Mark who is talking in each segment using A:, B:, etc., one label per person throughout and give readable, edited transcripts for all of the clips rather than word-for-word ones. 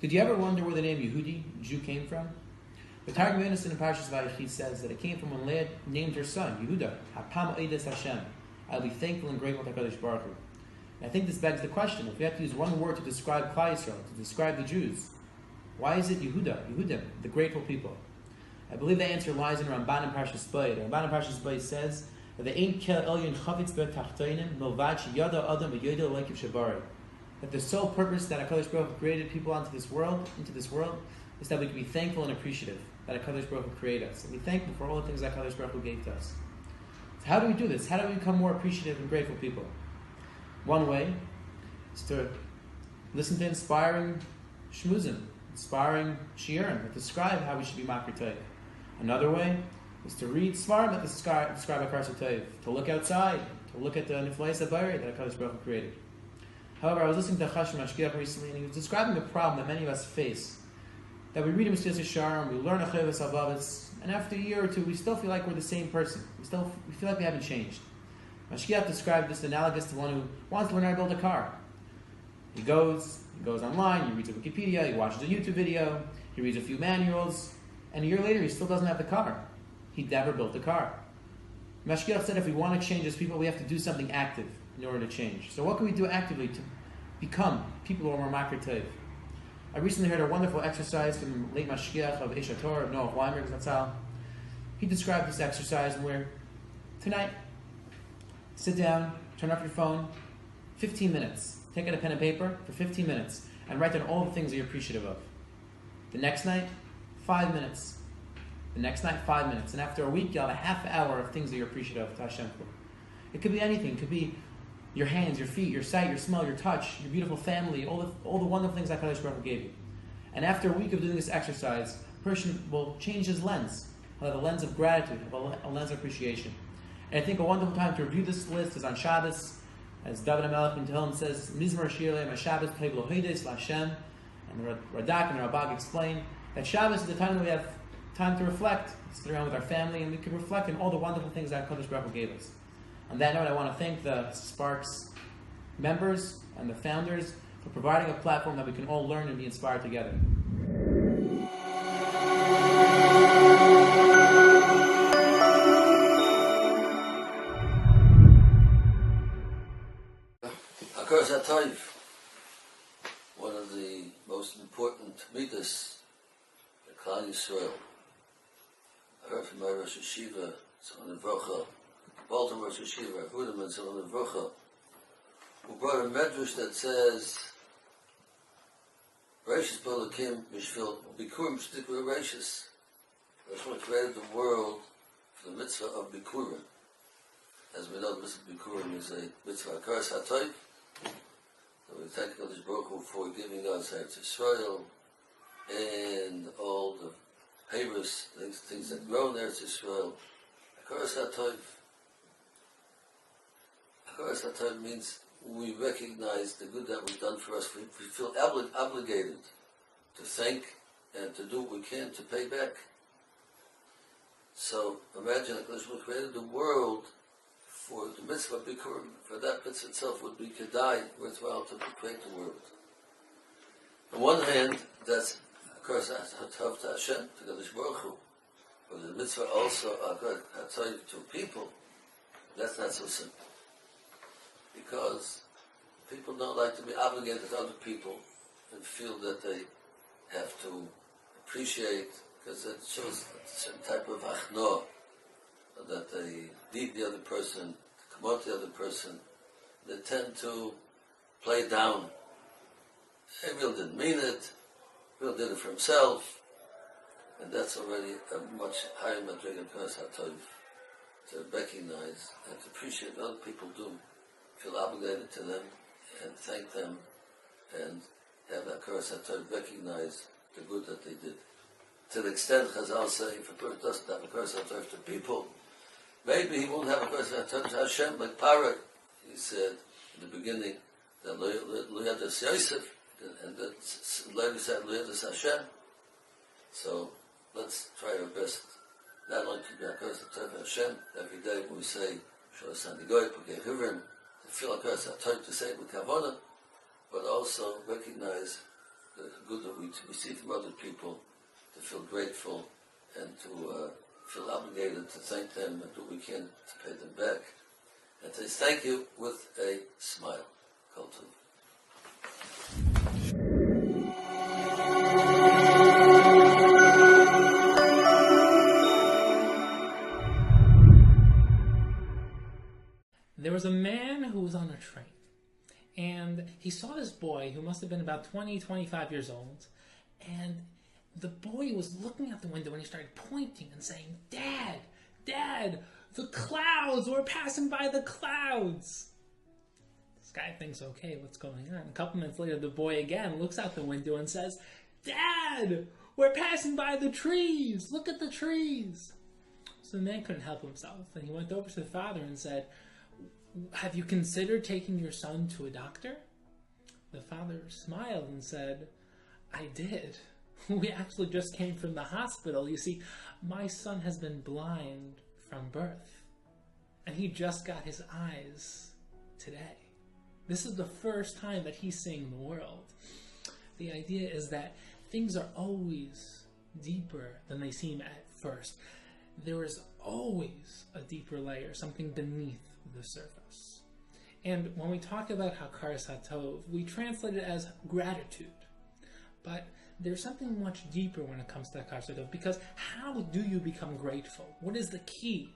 A: Did you ever wonder where the name Yehudi, Jew, came from? The Targum Innocent in Parshas Vayechi says that it came from when Leah named her son, Yehuda, Hapam Eides Hashem. I'll be thankful and grateful to HaKadosh Baruch Hu. And I think this begs the question, if we have to use one word to describe Klal Yisrael, to describe the Jews, why is it Yehuda, Yehudim, the grateful people? I believe the answer lies in Ramban and Parshas Bay. The Ramban and Parshas Bay says that the Ein Kel Elyon Chavitz B'Tachteinim Milvad Sheyada Adam V'Yoda Leikiv Shavari. That the sole purpose that HaKadosh Baruch Hu created people into this world, is that we can be thankful and appreciative that HaKadosh Baruch Hu created us. And be thankful for all the things that HaKadosh Baruch Hu gave to us. So how do we do this? How do we become more appreciative and grateful people? One way is to listen to inspiring shmuzim, inspiring shiurim that describe how we should be makir tov. Another way is to read svarim that describe Hakaras Hatov, to look outside, to look at the niflayos habayri that HaKadosh Baruch Hu created. However, I was listening to Chashem Mashgiach recently, and he was describing a problem that many of us face. That we read a Mesilas Yesharim, we learn a Chovos HaLevavos, and after a year or two, we still feel like we're the same person. We feel like we haven't changed. Mashgiach described this analogous to one who wants to learn how to build a car. He goes online, he reads a Wikipedia, he watches a YouTube video, he reads a few manuals, and a year later he still doesn't have the car. He never built the car. Mashgiach said if we want to change as people, we have to do something active in order to change. So what can we do actively to become people who are more makir tov? I recently heard a wonderful exercise from late Mashgiach of Eish HaTorah, of Noach Weinberg Zatzal. He described this exercise where tonight, sit down, turn off your phone, 15 minutes. Take out a pen and paper for 15 minutes and write down all the things that you're appreciative of. The next night, 5 minutes. The next night, 5 minutes. And after a week, you'll have a half hour of things that you're appreciative of to Hashem for. It could be anything. It could be your hands, your feet, your sight, your smell, your touch, your beautiful family, all the wonderful things that HaKadosh Baruch Hu gave you. And after a week of doing this exercise, a person will change his lens. He'll have a lens of gratitude, a lens of appreciation. And I think a wonderful time to review this list is on Shabbos, as David HaMelech in Tehillim says, Mizmor Shirlei Shabbos Pei B'Loheides L'Hashem. And the Radak and the Rabbi explain that Shabbos is the time that we have time to reflect, sit around with our family, and we can reflect on all the wonderful things that HaKadosh Baruch Hu gave us. On that note, I want to thank the Sparks members and the founders for providing a platform that we can all learn and be inspired together.
B: Hakaras Hatov, one of the most important midas in Klal Yisrael. I heard from my Rosh Yeshiva, Zelman Vrocha, Baltimore Rosh Yeshiva, Woodmere, Zelman Vrocha, who brought a medrash that says, Reishis Balakim Mishvil Bikurim Shtikva Reishis. Reishman created the world for the mitzvah of Bikurim. As we know, the mitzvah of Bikurim is a mitzvah Hakaras Hatov. So we thank HaKadosh Baruch Hu for giving us Eretz Yisrael and all the Havers, things that grow in Eretz Yisrael. Hakaras Hatov. Hakaras Hatov means we recognize the good that was done for us. We feel obligated to thank and to do what we can to pay back. So imagine HaKadosh Baruch Hu created the world for the mitzvah of Bikurim. For that mitzvah itself would be kedai, worthwhile to create the world. On one hand, that's Hakaras Hatov to Hashem, to HaKadosh Baruch Hu. But the mitzvah also Hakaras Hatov to people. That's not so simple. Because people don't like to be obligated to other people and feel that they have to appreciate, because it shows a certain type of achno, that they need the other person, to promote the other person. They tend to play down. He really didn't mean it, really did it for himself, and that's already a much higher madriga of Hakaras Hatov, to recognize and to appreciate what other people do, feel obligated to them, and thank them, and have Hakaras Hatov recognize the good that they did. To the extent Chazal say, if a person doesn't have Hakaras Hatov to people, maybe he won't have Hakaras Hatov to Hashem, like Parah. He said in the beginning that Lo Yadas Yosef, and that later said Lo Yadas Hashem. So let's try our best, not only to be Hakaras Hatov to Hashem, every day when we say Sholas Hanigoy, Pagei Hivrim, to feel Hakaras Hatov to say it with Kavanah, but also recognize good that we receive from other people, to feel grateful and to feel obligated to thank them and do what we can to pay them back. And to thank you with a smile. Kol tov.
C: There was a man who was on a train, and he saw this boy who must have been about 20, 25 years old, and the boy was looking out the window and he started pointing and saying, "Dad, Dad, the clouds, we're passing by the clouds." This guy thinks, okay, what's going on? A couple minutes later, the boy again looks out the window and says, "Dad, we're passing by the trees, look at the trees." So the man couldn't help himself, and he went over to the father and said, "Have you considered taking your son to a doctor?" The father smiled and said, "I did. We actually just came from the hospital. You see, my son has been blind from birth, and he just got his eyes today. This is the first time that he's seeing the world." The idea is that things are always deeper than they seem at first. There is always a deeper layer, something beneath the surface. And when we talk about Hakaras Hatov, we translate it as gratitude. But there's something much deeper when it comes to Hakaras Hatov, because how do you become grateful? What is the key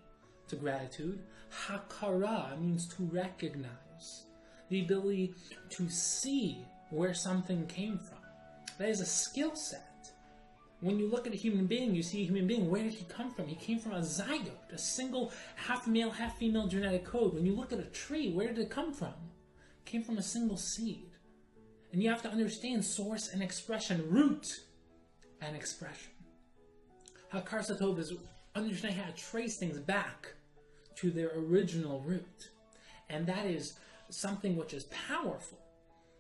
C: to gratitude? Hakara means to recognize, the ability to see where something came from. That is a skill set. When you look at a human being, you see a human being, where did he come from? He came from a zygote, a single half male, half female genetic code. When you look at a tree, where did it come from? It came from a single seed. And you have to understand source and expression, root and expression. Hakaras Hatov is understanding how to trace things back to their original root. And that is something which is powerful.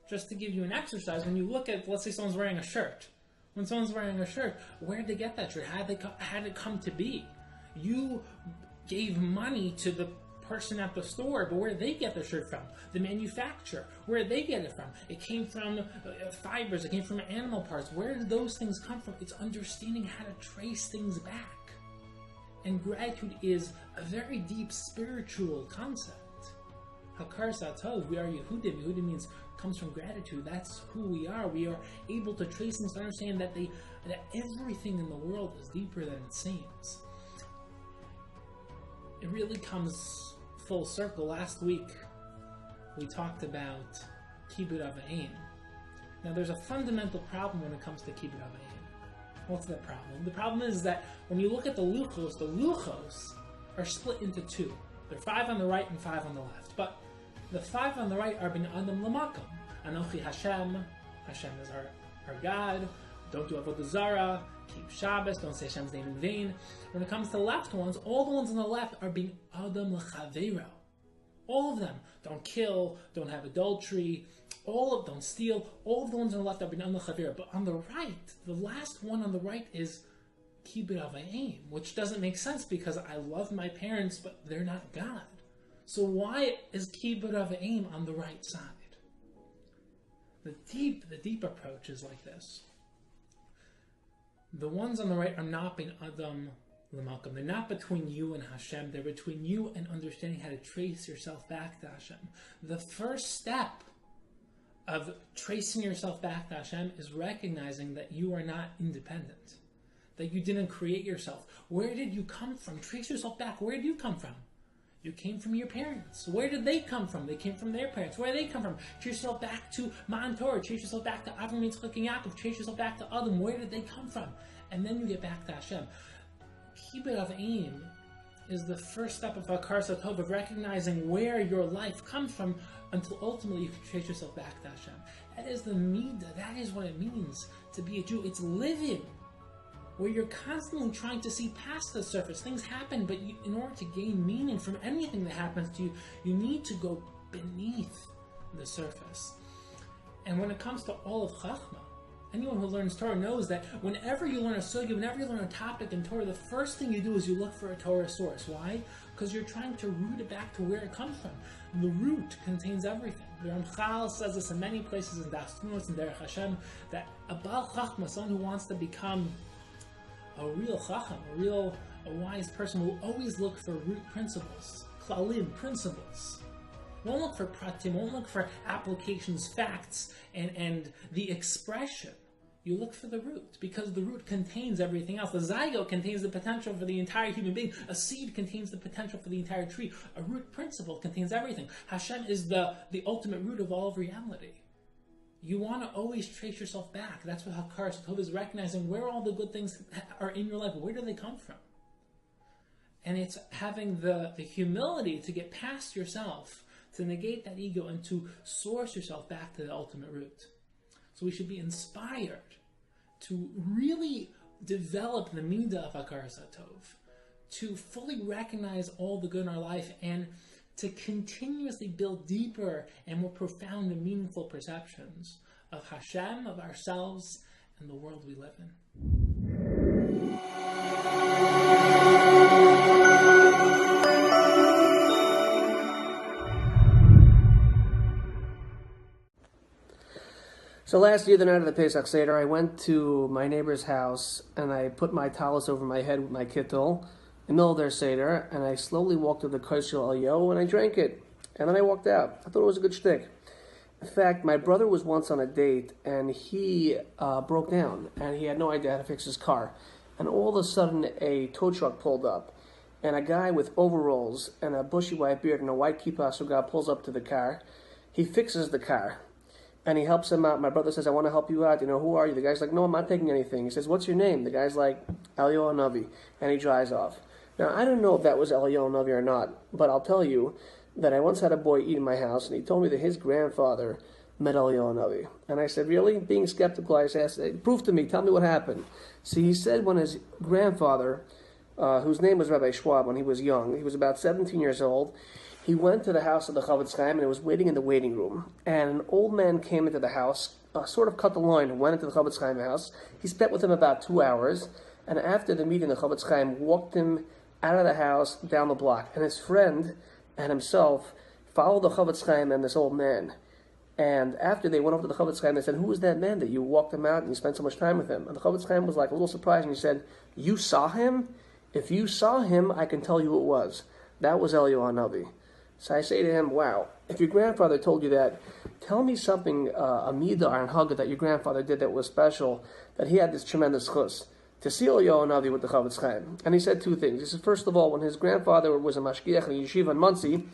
C: Just to give you an exercise, when you look at, let's say someone's wearing a shirt. When someone's wearing a shirt, where did they get that shirt? How did it come to be? You gave money to the person at the store, but where did they get their shirt from? The manufacturer. Where did they get it from? It came from fibers. It came from animal parts. Where did those things come from? It's understanding how to trace things back. And gratitude is a very deep spiritual concept. Hakaras Hatov, we are Yehudim. Yehudim means comes from gratitude. That's who we are. We are able to trace things, to understand that everything in the world is deeper than it seems. It really comes full circle. Last week, we talked about Kibbud Avayim. Now, there's a fundamental problem when it comes to Kibbud Avayim. What's the problem? The problem is that when you look at the luchos are split into two. There are 5 on the right and 5 on the left. But the 5 on the right are bin Adam Lamakom. Anochi Hashem. Hashem is our God. Don't do Avodah Zarah. Keep Shabbos. Don't say Hashem's name in vain. When it comes to the left ones, all the ones on the left are bin Adam L'Chaveiro. All of them. Don't kill. Don't have adultery. Don't steal. All of the ones on the left are bin Adam L'Chaveiro. But on the right, the last one on the right is Kibbud Avayim, which doesn't make sense because I love my parents, but they're not God. So why is Kibbud Avayim on the right side? The deep approach is like this. The ones on the right are not bin Adam L'Malkum. They're not between you and Hashem. They're between you and understanding how to trace yourself back to Hashem. The first step of tracing yourself back to Hashem is recognizing that you are not independent. That you didn't create yourself. Where did you come from? Trace yourself back. Where did you come from? You came from your parents. Where did they come from? They came from their parents. Where did they come from? Trace yourself back to Ma'an Torah. Trace yourself back to Avram, Yitzchak, and Yaakov. Trace yourself back to Adam. Where did they come from? And then you get back to Hashem. Kibbud Avayim is the first step of Hakaras Hatov, of recognizing where your life comes from until ultimately you can trace yourself back to Hashem. That is the midah. That is what it means to be a Jew. It's living where you're constantly trying to see past the surface. Things happen, but in order to gain meaning from anything that happens to you, you need to go beneath the surface. And when it comes to all of Chachma, Anyone who learns Torah knows that whenever you learn a sugya, whenever you learn a topic in Torah, the first thing you do is you look for a Torah source. Why? Because you're trying to root it back to where it comes from. The root contains everything. The Ramchal says this in many places in Das Tmunos and Derech Hashem, that a Baal Chachma, someone who wants to become a real Chacham, a wise person, will always look for root principles, klalim, principles. Won't look for pratim, won't look for applications, facts, and the expression. You look for the root, because the root contains everything else. The zygote contains the potential for the entire human being. A seed contains the potential for the entire tree. A root principle contains everything. Hashem is the ultimate root of all of reality. You want to always trace yourself back. That's what Hakaras Hatov is, recognizing where all the good things are in your life. Where do they come from? And it's having the humility to get past yourself, to negate that ego, and to source yourself back to the ultimate root. So we should be inspired to really develop the midah of Hakaras Hatov, to fully recognize all the good in our life, and to continuously build deeper and more profound and meaningful perceptions of Hashem, of ourselves, and the world we live in.
D: So last year, the night of the Pesach Seder, I went to my neighbor's house and I put my talus over my head with my kittel in the middle of their Seder, and I slowly walked to the Kosher Alyo and I drank it. And then I walked out. I thought it was a good shtick. In fact, my brother was once on a date and he broke down and he had no idea how to fix his car. And all of a sudden, a tow truck pulled up, and a guy with overalls and a bushy white beard and a white kippah suga pulls up to the car. He fixes the car. And he helps him out. My brother says, I want to help you out. Who are you? The guy's like, no, I'm not taking anything. He says, what's your name? The guy's like, Elio Navi. And he drives off. Now, I don't know if that was Elio Navi or not, but I'll tell you that I once had a boy eat in my house, and he told me that his grandfather met Elio Navi. And I said, really? Being skeptical, I asked, prove to me, tell me what happened. See, he said when his grandfather, whose name was Rabbi Schwab, when he was young, he was about 17 years old, he went to the house of the Chavetz Chaim and was waiting in the waiting room. And an old man came into the house, sort of cut the line, and went into the Chavetz Chaim house. He spent with him about 2 hours. And after the meeting, the Chavetz Chaim walked him out of the house, down the block. And his friend and himself followed the Chavetz Chaim and this old man. And after they went over to the Chavetz Chaim, they said, who is that man that you walked him out and you spent so much time with him? And the Chavetz Chaim was like a little surprised, and he said, you saw him? If you saw him, I can tell you who it was. That was Elio Navi. So I say to him, wow, if your grandfather told you that, tell me something, a midah or an haggadah that your grandfather did that was special, that he had this tremendous chus, to see Elio Navi with the Chavetz Chaim. And he said two things. He said, first of all, when his grandfather was a mashgiach in yeshiva in Monsey,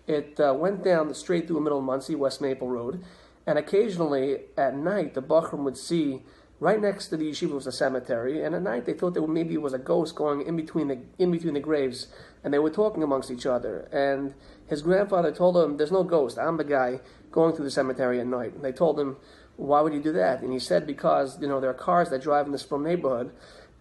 D: it went down straight through the middle of Monsey, West Maple Road, and occasionally at night the Bachram would see, right next to the yeshiva was a cemetery, and at night they thought that maybe it was a ghost going in between the graves, and they were talking amongst each other. And his grandfather told him, there's no ghost, I'm the guy going through the cemetery at night. And they told him, why would you do that? And he said, because there are cars that drive in this from neighborhood,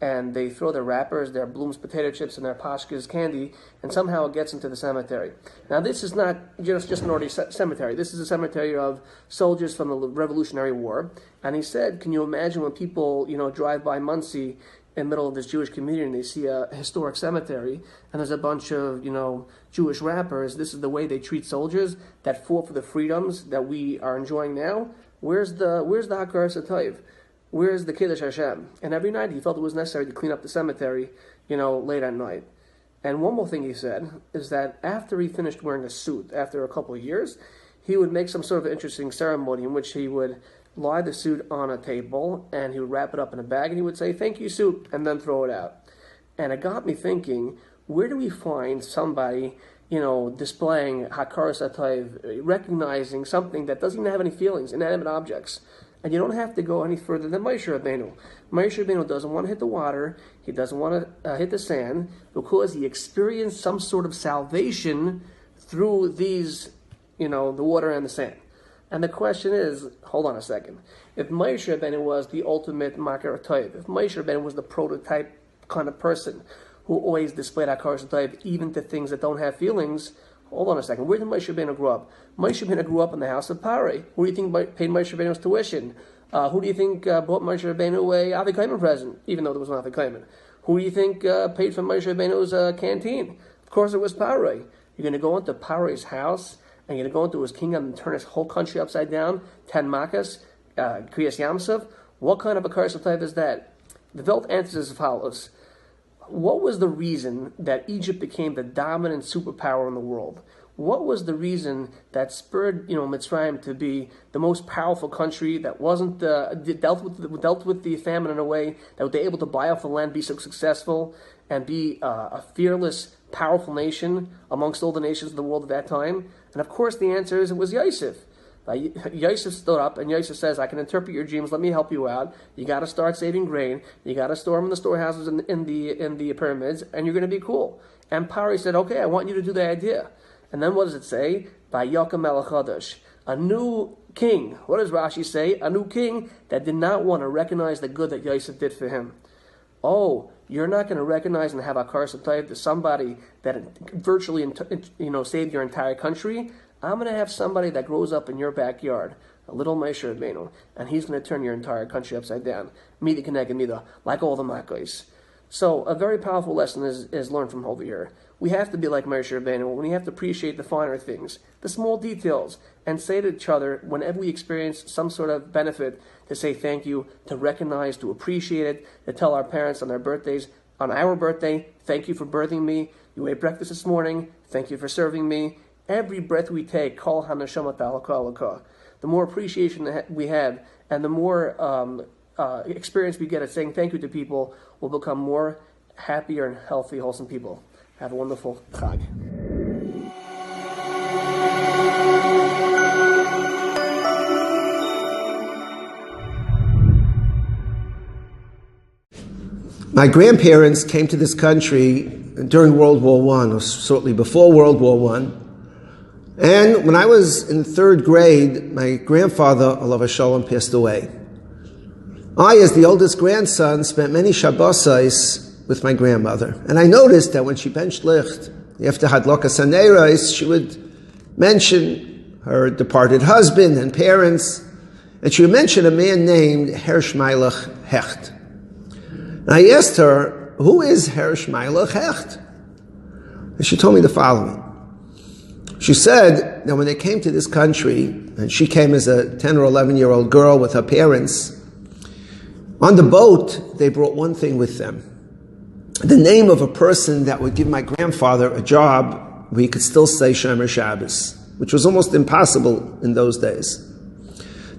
D: and they throw their wrappers, their Bloom's potato chips, and their Pashka's candy, and somehow it gets into the cemetery. Now this is not just an ordinary cemetery. This is a cemetery of soldiers from the Revolutionary War. And he said, can you imagine when people, drive by Monsey in the middle of this Jewish community and they see a historic cemetery and there's a bunch of, Jewish rappers, this is the way they treat soldiers that fought for the freedoms that we are enjoying now? Where's the Hakaras Hatov? Where's the Kiddush Hashem? And every night he felt it was necessary to clean up the cemetery, late at night. And one more thing he said is that after he finished wearing a suit, after a couple of years, he would make some sort of interesting ceremony in which he would lie the suit on a table and he would wrap it up in a bag and he would say, thank you, suit, and then throw it out. And it got me thinking, where do we find somebody, displaying Hakaras Hatov, recognizing something that doesn't even have any feelings, inanimate objects? And you don't have to go any further than Moshe Rabbeinu. Moshe Rabbeinu doesn't want to hit the water, he doesn't want to hit the sand, because he experienced some sort of salvation through these, the water and the sand. And the question is, hold on a second, if Moshe Rabbeinu was the ultimate Makar Hatov, if Moshe Rabbeinu was the prototype kind of person who always displayed Hakaras Hatov even to things that don't have feelings, hold on a second, where did Moshe Rabbeinu grow up? Moshe Rabbeinu grew up in the house of Pare. Who do you think paid Moshe Rabbeinu's tuition? Who do you think bought Moshe Rabbeinu a Avikaiman present, even though there was no Avikaiman? Who do you think paid for Moshe Rabbeinu's canteen? Of course, it was Parai. You're going to go into Parai's house, and you're going to go into his kingdom and turn his whole country upside down, 10 Makas, Kriyas Yamsov. What kind of a Hakaras Hatov is that? The Welt answers as follows. What was the reason that Egypt became the dominant superpower in the world? What was the reason that spurred, Mitzrayim to be the most powerful country that wasn't dealt with the famine in a way that they were able to buy off the land, be so successful, and be a fearless, powerful nation amongst all the nations of the world at that time? And of course, the answer is it was Yosef. Yosef stood up, and Yosef says, "I can interpret your dreams. Let me help you out. You got to start saving grain. You got to store them in the storehouses in the pyramids, and you're going to be cool." And Pari said, "Okay, I want you to do the idea." And then what does it say? By Yaakov Melech Chadash, a new king. What does Rashi say? A new king that did not want to recognize the good that Yosef did for him. Oh, you're not going to recognize and have a Hakaras Hatov to somebody that virtually, saved your entire country. I'm going to have somebody that grows up in your backyard, a little Moshe Rabbeinu, and he's going to turn your entire country upside down. Mida Keneged Mida, like all the Makkos. So a very powerful lesson is learned from over here. We have to be like Moshe Rabbeinu. We have to appreciate the finer things, the small details, and say to each other whenever we experience some sort of benefit, to say thank you, to recognize, to appreciate it, to tell our parents on their birthdays, on our birthday, thank you for birthing me. You ate breakfast this morning. Thank you for serving me. Every breath we take, kol haneshama ta'alaka. The more appreciation that we have, and the more experience we get at saying thank you to people, will become more happier and healthy, wholesome people. Have a wonderful Chag.
E: My grandparents came to this country during World War I, or shortly before World War I. And when I was in third grade, my grandfather, Alav Shalom, passed away. I, as the oldest grandson, spent many Shabbosais with my grandmother. And I noticed that when she benched licht, after Hadlokas Haneros, she would mention her departed husband and parents, and she would mention a man named Yerushalayim Hecht. And I asked her, who is Yerushalayim Hecht? And she told me the following. She said that when they came to this country, and she came as a 10 or 11-year-old girl with her parents, on the boat, they brought one thing with them. The name of a person that would give my grandfather a job where he could still say Shomer Shabbos, which was almost impossible in those days.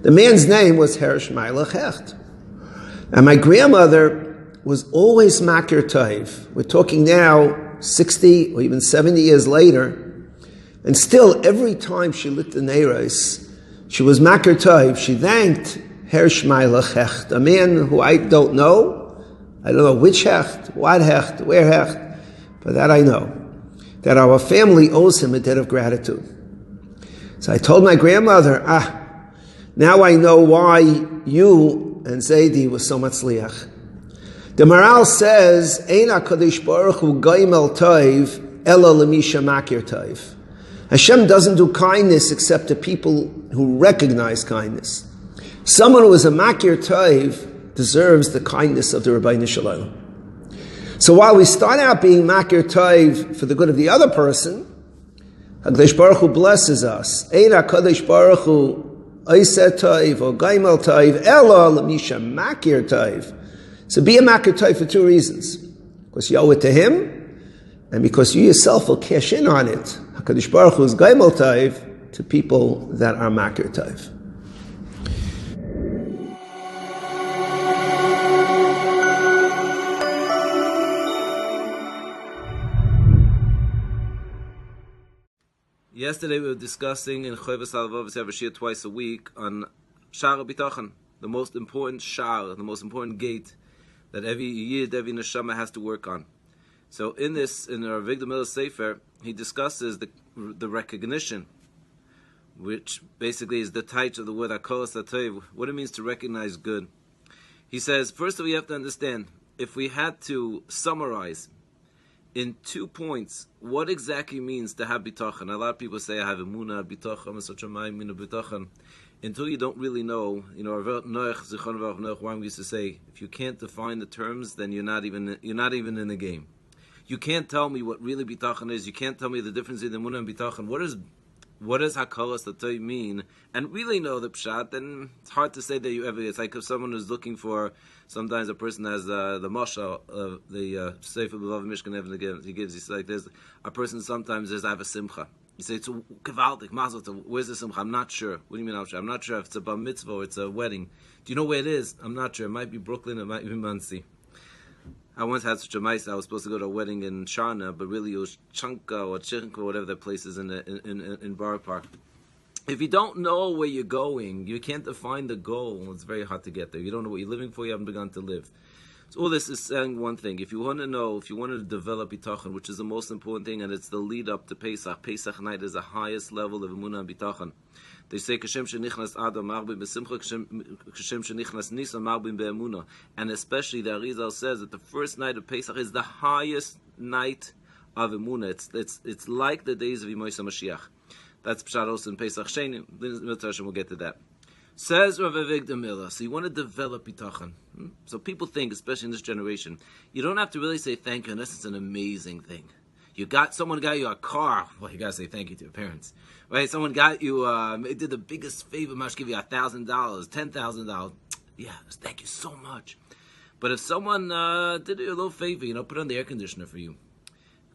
E: The man's name was Yerushalayim Hecht. And my grandmother was always Makir Tov. We're talking now 60 or even 70 years later, and still every time she lit the Neiros, she was Makir Tov. She thanked Yerushalayim Hecht, a man who I don't know. I don't know which Hecht, what Hecht, where Hecht, but that I know, that our family owes him a debt of gratitude. So I told my grandmother, now I know why you and Zaidi was so much liach. The Maral says, Ein HaKadosh Baruch Hu Goimel Tov Ela L'misha Makir Tov. Hashem doesn't do kindness except to people who recognize kindness. Someone who is a Makir Tov deserves the kindness of the Rabbi Shalom. So while we start out being Makir Tov for the good of the other person, HaKadosh Baruch Hu blesses us. Ein HaKadosh Baruch Hu Oiseh Tov or Goimel Tov Ela L'misha Makir Tov. So be a Makir Tov for two reasons. Because you owe it to him, and because you yourself will cash in on it. HaKadosh Baruch Hu is Goimel Tov to people that are Makir Tov.
F: Yesterday we were discussing in Chovos HaLevavos every year twice a week on Shar B'tachon, the most important Shar, the most important gate that every Yid, every Neshama has to work on. So in our Avigdor Miller Sefer, he discusses the recognition, which basically is the title of the word Hakaras Hatov, what it means to recognize good. He says, first of all, we have to understand, if we had to summarize in 2 points what exactly means to have bitachon. A lot of people say, I have emunah, bitachon, such a ma'amina bitachon. until you don't really know, Rav Noach used to say, if you can't define the terms, then you're not even in the game. You can't tell me what really bitachon is. You can't tell me the difference between emunah and bitachon. What does Hakaras Hatov mean? And really know the pshat, then it's hard to say that you ever. It's like if someone is looking for. Sometimes a person has the mashal of the Sefer B'Vav Mishkan Even again. He gives. He's like, there's a person. Sometimes I have a simcha. You say it's a kavaldik mazel tov. Where's the simcha? I'm not sure. What do you mean? I'm not sure if it's a bar mitzvah or it's a wedding. Do you know where it is? I'm not sure. It might be Brooklyn. It might be Monsey. I once had such a mice. I was supposed to go to a wedding in Sharna, but really it was Chanka or Chichinka or whatever that place is in Borough Park. If you don't know where you're going, you can't define the goal. It's very hard to get there. You don't know what you're living for. You haven't begun to live. So all this is saying one thing. If you want to know, if you want to develop bitachon, which is the most important thing, and it's the lead up to Pesach. Pesach night is the highest level of emunah and bitachon. They say kashem shenichnas adam marbim besimcha, kashem shenichnas nisa marbim beemunah. And especially the Arizal says that the first night of Pesach is the highest night of emunah. It's like the days of Yimoisa Mashiach. That's pshatos in Pesach Sheni. We'll get to that. Says Rav Avigdor Miller, so you want to develop bitachon. So people think, especially in this generation, you don't have to really say thank you unless it's an amazing thing. Someone got you a car. Well, you got to say thank you to your parents. Right? Someone got you, did the biggest favor, must give you $1,000, $10,000. Yeah, thank you so much. But if someone did you a little favor, put on the air conditioner for you,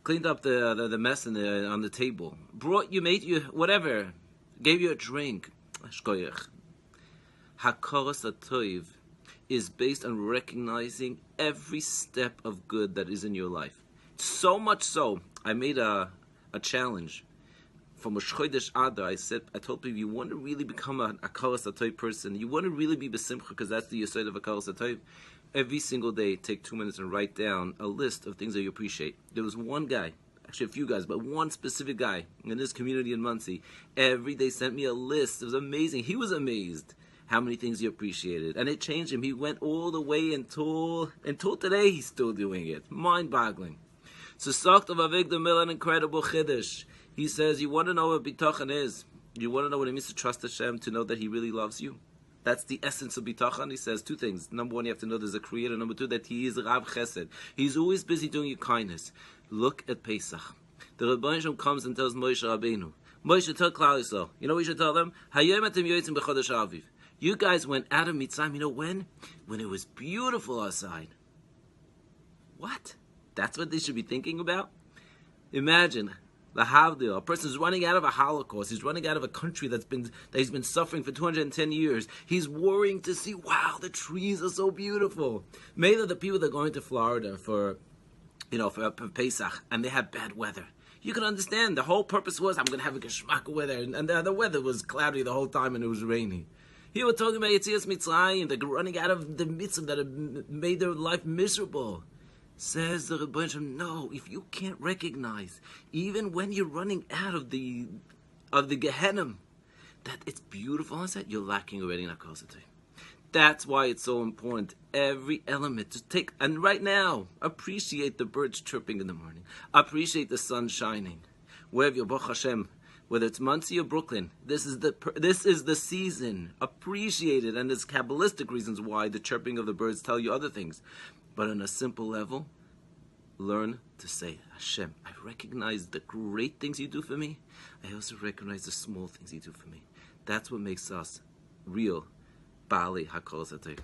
F: cleaned up the mess on the table, made you whatever, gave you a drink, shkoyach. Hakaras Hatov is based on recognizing every step of good that is in your life. So much so, I made a challenge. From a Chodesh Adar, I told people, you want to really become a Hakaras Hatov person, you want to really be besimcha, because that's the yesod of Hakaras Hatov. Every single day, take 2 minutes and write down a list of things that you appreciate. There was one guy, actually a few guys, but one specific guy in this community in Monsey, every day sent me a list. It was amazing. He was amazed how many things he appreciated. And it changed him. He went all the way until today he's still doing it. Mind-boggling. So Sagt of Avigdor Miller, an incredible chiddush. He says, you want to know what bitachon is. You want to know what it means to trust Hashem, to know that He really loves you. That's the essence of bitachon. He says two things. Number one, you have to know there's a creator. Number two, that He is Rav Chesed. He's always busy doing you kindness. Look at Pesach. The Rebbe comes and tells Moshe Rabbeinu, Moshe, tell Klal Yisrael. You know what you should tell them? Hayom etem yotzim b'chodesh Aviv. You guys went out of Mitzrayim, you know when? When it was beautiful outside. What? That's what they should be thinking about? Imagine, the Havdil, a person is running out of a Holocaust, he's running out of a country that he's been suffering for 210 years. He's worrying to see, wow, the trees are so beautiful. Maybe the people that are going to Florida for Pesach, and they have bad weather. You can understand, the whole purpose was, I'm going to have a geschmack weather, and the weather was cloudy the whole time and it was rainy. Here we're talking about Yetzias Mitzrayim, they're running out of the mitzvah that have made their life miserable. Says the Rebbe, no, if you can't recognize, even when you're running out of the Gehenna, that it's beautiful outside, you're lacking already in Hakaras Hatov. That's why it's so important. Every element to take, and right now, appreciate the birds chirping in the morning. Appreciate the sun shining. Wherever you're, Baruch Hashem, whether it's Monsey or Brooklyn, this is the season. Appreciate it, and there's Kabbalistic reasons why the chirping of the birds tell you other things. But on a simple level, learn to say, Hashem, I recognize the great things you do for me. I also recognize the small things you do for me. That's what makes us real Bali Hakaras Hatov.